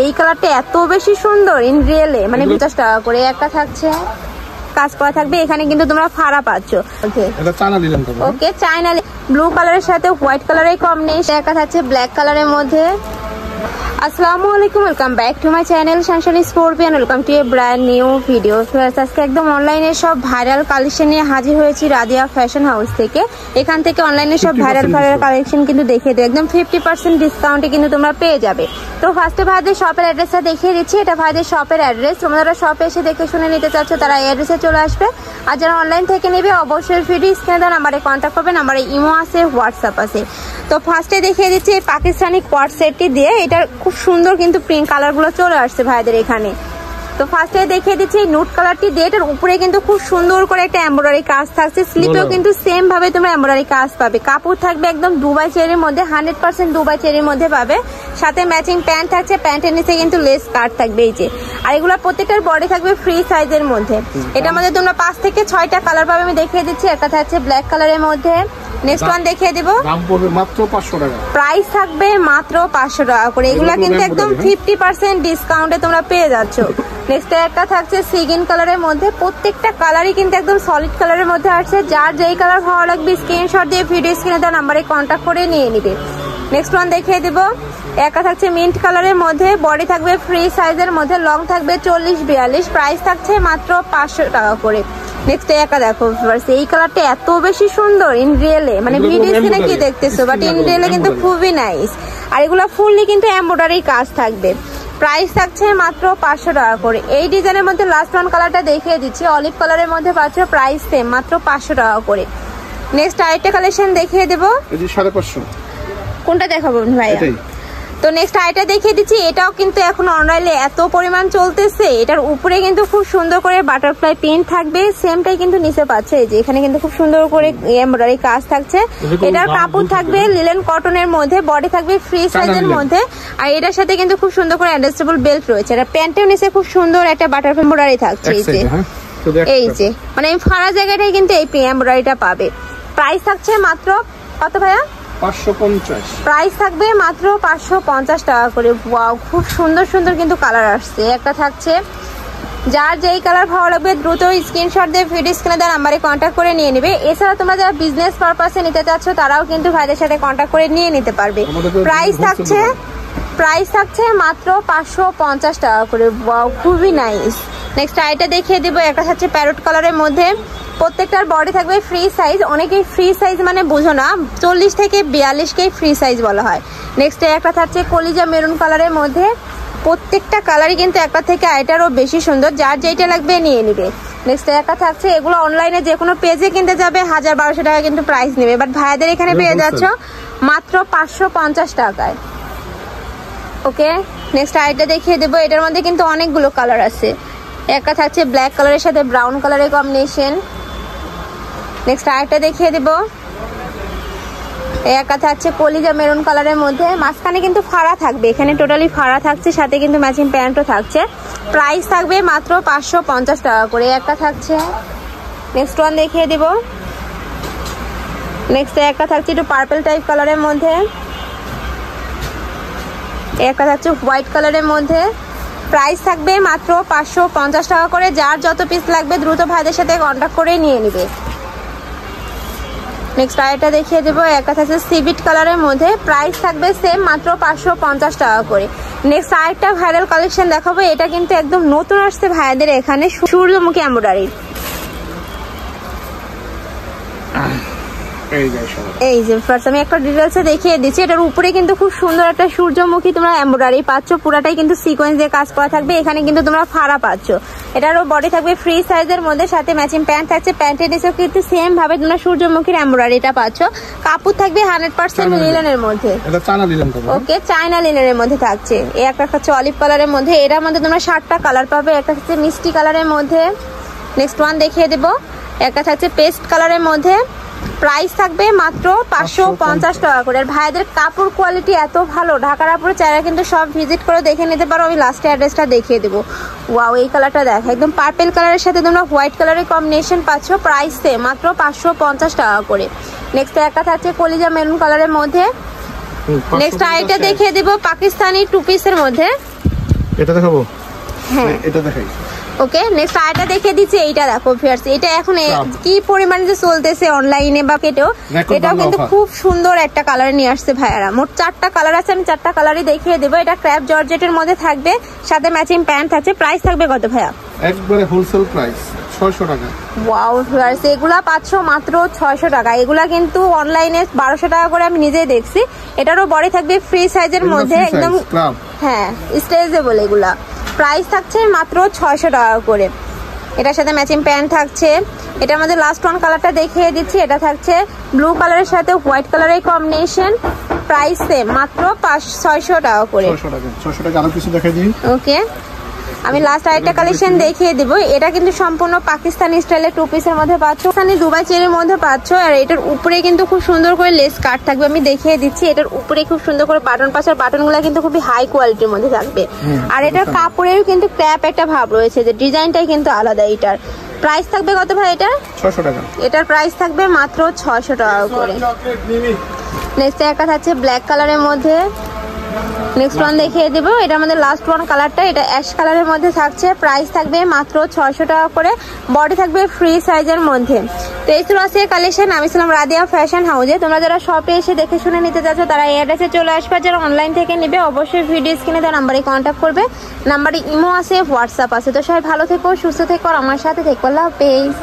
এই কালারটা এত বেশি সুন্দর ইন রিয়েলে, মানে 50 টাকা করে একটা থাকছে, কাজ করা থাকবে। এখানে কিন্তু তোমরা ফাড়া পাচ্ছ। ওকে, এটা চায়না নিলাম তো। ওকে, চায়না ব্লু কালারের সাথে হোয়াইট কালারের কম্বিনেশন একটা থাকছে ব্ল্যাক কালারের মধ্যে। আসসালামু আলাইকুম, welcome back to my channel Sunshine scorpion. Welcome to A brand new video. আজকে একদম অনলাইনে সব ভাইরাল কালেকশন নিয়ে হাজির হয়েছি রাদিয়া ফ্যাশন হাউস থেকে। এখান থেকে অনলাইনে সব ভাইরাল কালেকশন কিন্তু দেখিয়ে দেয়, একদম 50% ডিসকাউন্টে কিন্তু তোমরা পেয়ে যাবে। তো ফার্স্টে ভাইদের শপের অ্যাড্রেসটা দেখিয়ে দিচ্ছি। এটা ভাইদের শপের অ্যাড্রেস। তোমরা যারা শপে এসে দেখে শুনে নিতে চাচ্ছ তারা এই অ্যাড্রেসে চলে আসবে। আর যারা অনলাইন থেকে নেবে অবশ্যই ভিডিও স্ক্রিনে দেওয়া নাম্বারে কন্ট্যাক্ট করবে। নাম্বারে ইমো আছে, হোয়াটসঅ্যাপ আছে। তো ফার্স্টে দেখিয়ে দিচ্ছি এই পাকিস্তানি কোয়ার্ড সেটটি দিয়ে। এটার খুব সুন্দর কিন্তু প্রিন্ট কালারগুলো চলে আসছে ভাইদের এখানে। তো ফার্স্টে দেখিয়ে দিচ্ছি এই নুট কালারটি দিয়ে। এটার উপরে কিন্তু খুব সুন্দর করে একটা এমব্রয়ডারি কাজ থাকছে। স্লিপেও কিন্তু সেম ভাবে তোমরা এমব্রয়ডারি কাজ পাবে। কাপড় থাকবে একদম দুবাই চেরির মধ্যে, 100% দুবাই চেরির মধ্যে পাবে। সাথে ম্যাচিং প্যান্ট থাকছে, প্যান্টের নিচে কিন্তু লেস কাট থাকবে এই যে। আর এগুলো প্রত্যেকটার বডি থাকবে ফ্রি সাইজের মধ্যে। এটার মধ্যে তোমরা 5 থেকে 6টা কালার পাবে। আমি দেখিয়ে দিচ্ছি। একটা থাকছে ব্ল্যাক কালারের মধ্যে। নেক্সট ওয়ান দেখিয়ে দেব। দাম পড়বে মাত্র 500 টাকা। প্রাইস থাকবে মাত্র 500 টাকা করে। এগুলা কিন্তু একদম 50% ডিসকাউন্টে তোমরা পেয়ে যাচ্ছ। নেক্সট একটা থাকছে সিগিন কালারের মধ্যে। প্রত্যেকটা কালারই কিন্তু একদম সলিড কালারের মধ্যে আছে। যার যেই কালার ভালো লাগবে স্ক্রিনশট দিয়ে ভিডিও স্ক্রিনে দেওয়া নাম্বারে কন্ট্যাক্ট করে নিয়ে নিবে। নেক্সট ওয়ান দেখিয়ে দেব। একটা থাকছে মিন্ট কালারের মধ্যে। বডি থাকবে ফ্রি সাইজের মধ্যে, লং থাকবে 40-42। প্রাইস থাকছে মাত্র 500 টাকা করে। নেক্সট একটা দেখো, এই কালারটা এত বেশি সুন্দর ইন রিয়েলে, মানে ভিডিও স্ক্রিনে কি দেখতেছো, বাট ইন রিয়েলে কিন্তু খুবই নাইস। আর এগুলো ফুললি কিন্তু এমব্রয়ডারি কাজ থাকবে। প্রাইস থাকছে মাত্র 500 টাকা করে। এই ডিজাইনের মধ্যে লাস্ট ওয়ান কালারটা দেখিয়ে দিচ্ছি। অলিভ কালারের মধ্যে পাচ্ছ, প্রাইস সেম মাত্র 500 টাকা করে। নেক্সট আরেকটা কালেকশন দেখিয়ে দেবো। 550। কোনটা দেখাবো ভাইয়া? তো নেক্সট আইটা দেখিয়ে দিচ্ছি। এটাও কিন্তু এখন অনলাইনে এত পরিমাণ চলতেছে। এটার উপরে কিন্তু খুব সুন্দর করে বাটারফ্লাই প্রিন্ট থাকবে। সেমটাই কিন্তু নিচে পাচ্ছে এই যে, এখানে কিন্তু খুব সুন্দর করে এমব্রয়ডারি কাজ থাকছে। এটার কাপড় থাকবে লিলেন কটনের মধ্যে, বডি থাকবে ফ্রি সাইজের মধ্যে। আর এটার সাথে কিন্তু খুব সুন্দর করে অ্যাডজাস্টেবল বেল্ট রয়েছে। আর প্যান্টের নিচে খুব সুন্দর একটা বাটারফ্লাই এমব্রয়ডারি থাকছে এই যে, এই যে মানে ফাড়া জায়গাটাই কিন্তু এই এমব্রয়ডারিটা পাবে। প্রাইস থাকছে মাত্র কত ভাইয়া? 550। প্রাইস থাকবে মাত্র 550 টাকা করে। ওয়াও, খুব সুন্দর সুন্দর কিন্তু কালার আসছে। একটা থাকছে, যার যেই কালার ভালো লাগবে দ্রুত স্ক্রিনশট দিয়ে ভিডিও স্ক্রিনে দেওয়া নাম্বারে কন্ট্যাক্ট করে নিয়ে নেবে। এছাড়া তোমরা যারা বিজনেস পারপাসে নিতে চাচ্ছ তারাও কিন্তু ভাইদের সাথে কন্ট্যাক্ট করে নিয়ে নিতে পারবে। প্রাইস থাকছে মাত্র 550 টাকা করে। ওয়াও, খুবই নাইস। নেক্সট আইটা দেখিয়ে দিব। একটা থাকছে প্যারট কালারের মধ্যে। প্রত্যেকটার বডি থাকবে ফ্রি সাইজ। অনেকেই ফ্রি সাইজ মানে বুঝো না, 40 থেকে 42কেই ফ্রি সাইজ বলা হয়। নেক্সট একটা থাকছে কলিজা মেরুন কালারের মধ্যে। প্রত্যেকটা কালারই কিন্তু একটা থেকে আইটারও বেশি সুন্দর। যার যেটা লাগবে নিয়ে নিবে। নেক্সট একটা থাকছে, এগুলো অনলাইনে যে কোনো পেজে কিনতে যাবে 1000-1200 টাকা কিন্তু প্রাইস নেবে, বাট ভাইয়াদের এখানে পেয়ে যাচ্ছ মাত্র 550 টাকায়। ওকে, নেক্সট আইটা দেখিয়ে দেবো। এটার মধ্যে কিন্তু অনেকগুলো কালার আছে। একটা থাকছে ব্ল্যাক কালারের সাথে ব্রাউন কালারের কম্বিনেশন। নেক্সট আরেকটা দেখিয়ে দেব। একটা থাকছে কলিজা মেরুন কালারের মধ্যে। মাঝখানে কিন্তু ফাড়া থাকবে, এখানে টোটালি ফাড়া থাকছে, সাথে কিন্তু ম্যাচিং প্যান্টও থাকছে। প্রাইস থাকবে মাত্র 550 টাকা করে। একটা থাকছে, নেক্সট ওয়ান দেখিয়ে দেব। নেক্সট একটা থাকছে একটু পার্পল টাইপ কালারের মধ্যে। একটা থাকছে হোয়াইট কালারের মধ্যে। প্রাইস থাকবে মাত্র 550 টাকা করে। যার যত পিস লাগবে দ্রুত ভাইদের সাথে কন্ট্যাক্ট করে নিয়ে নিবে। নেক্সট আরেকটা দেখিয়ে দেবো। একটা থাকছে সিভিট কালারের মধ্যে। প্রাইস থাকবে সেম মাত্র 550 টাকা করে। নেক্সট আরেকটা ভাইরাল কালেকশন দেখাবো। এটা কিন্তু একদম নতুন আসছে ভাইদের এখানে, সূর্যমুখী এমব্রয়ডারি। এই যে ফার্স্ট আমি একটা ডিটেলসে দেখিয়ে দিচ্ছি। এটার উপরে কিন্তু খুব সুন্দর একটা সূর্যমুখী তোমরা এমব্রয়ডারি পাচ্ছ। পুরাটাই কিন্তু সিকোয়েন্স দিয়ে কাজ করা থাকবে। এখানে কিন্তু তোমরা ফাড়া পাচ্ছ। এটারও বডি থাকবে ফ্রি সাইজের মধ্যে, সাথে ম্যাচিং প্যান্ট থাকছে। প্যান্টের নিচেও কিন্তু সেম ভাবে তোমরা সূর্যমুখীর এমব্রয়ডারিটা পাচ্ছ। কাপড় থাকবে 100% লিনেনের মধ্যে। ওকে, চায়না লিনেনের মধ্যে থাকছে। এই একটা হচ্ছে অলিভ কালারের মধ্যে। এটার মধ্যে তোমরা 7টা কালার পাবে। একটা হচ্ছে মিষ্টি কালারের মধ্যে। নেক্সট ওয়ান দেখিয়ে দেবো। একটা থাকছে পেস্ট কালারের মধ্যে। প্রাইস থাকবে মাত্র 550 টাকা করে। আর ভাইদের কাপড় কোয়ালিটি এত ভালো, ঢাকার আপুরে চাইরা কিন্তু সব ভিজিট করে দেখে নিতে পারো। আমি লাস্টে অ্যাড্রেসটা দেখিয়ে দেবো। ওয়াও, এই কালারটা দেখো, একদম পার্পল কালারের সাথে তোমরা হোয়াইট কালারের কম্বিনেশন পাচ্ছ। প্রাইস মাত্র 550 টাকা করে। নেক্সট একটা থাকছে কলিজা মেরুন কালারের মধ্যে। নেক্সট আইটা দেখিয়ে দেবো পাকিস্তানি টু পিসের মধ্যে। এটা দেখাবো? হ্যাঁ এটা দেখাই। ওকে নেক্সট আইটা দেখে দিচ্ছি। এইটা দেখো ভিউয়ার্স, এটা এখন কি পরিমাণে যে চলতেছে অনলাইনে বা কেটেও, এটাও কিন্তু খুব সুন্দর একটা কালার নিয়ে আসছে ভাইয়ারা। মোট 4টা কালার আছে, আমি 4টা কালারই দেখিয়ে দেবো। এটা ক্র্যাপ জর্জেটের মধ্যে থাকবে, সাথে ম্যাচিং প্যান্ট থাকছে। প্রাইস থাকবে কত ভাইয়া? একবারে হোলসেল প্রাইস 600 টাকা। ওয়াও ভিউয়ার্স, এগুলা পাচ্ছ মাত্র 600 টাকা। এগুলা কিন্তু অনলাইনে 1200 টাকা করে আমি নিজেই দেখছি। এটারও বডি থাকবে ফ্রি সাইজের মধ্যে, একদম হ্যাঁ স্ট্রেচেবল। এগুলা প্রাইস থাকছে মাত্র 600 টাকা করে। এটার সাথে ম্যাচিং প্যান্ট থাকছে। এটার মধ্যে লাস্ট ওয়ান কালারটা দেখিয়ে দিচ্ছি। এটা থাকছে ব্লু কালারের সাথে হোয়াইট কালারের কম্বিনেশন। প্রাইস সেম মাত্র 600 টাকা করে। 600 টাকা। আরো কিছু দেখাই দিই। ওকে আমি লাস্ট আরেকটা কালেকশন দেখিয়ে দিব। এটা কিন্তু সম্পূর্ণ পাকিস্তানি স্টাইলের টু পিসের মধ্যে পাচ্ছ, পাকিস্তানি দুবাই চেরির মধ্যে পাচ্ছ। আর এটার উপরে কিন্তু খুব সুন্দর করে লেস কাট থাকবে, আমি দেখিয়ে দিচ্ছি। এটার উপরে খুব সুন্দর করে বাটন পাশার বাটনগুলো কিন্তু খুবই হাই কোয়ালিটির মধ্যে থাকবে। আর এটার কাপড়ের কিন্তু ক্র্যাপ একটা ভাব রয়েছে, যে ডিজাইনটাই কিন্তু আলাদা। এটার প্রাইস থাকবে কত ভাই? এটা 600 টাকা। এটার প্রাইস থাকবে মাত্র 600 টাকা করে। নেক্সট একটা থাকছে ব্ল্যাক কালারের মধ্যে। নেক্সট ওয়ান দেখিয়ে দেবো। এটার মধ্যে লাস্ট ওয়ান কালারটা, এটা অ্যাশ কালারের মধ্যে থাকছে। প্রাইস থাকবে মাত্র 600 টাকা করে। বডি থাকবে ফ্রি সাইজের মধ্যে। তো এই ছিল আছে কালেকশন। আমি ছিলাম রাদিয়া ফ্যাশন হাউসে। তোমরা যারা শপে এসে দেখে শুনে নিতে চাচ্ছ তারা এই অ্যাড্রেসে চলে আসবে। যারা অনলাইন থেকে নেবে অবশ্যই ভিডিও স্ক্রিনে দেওয়া নাম্বারে কন্ট্যাক্ট করবে। নাম্বারে ইমো আছে, হোয়াটসঅ্যাপ আছে। তো সবাই ভালো থেকো, সুস্থ থেকো, আর আমার সাথে থেকো। আল্লাহ হাফেজ।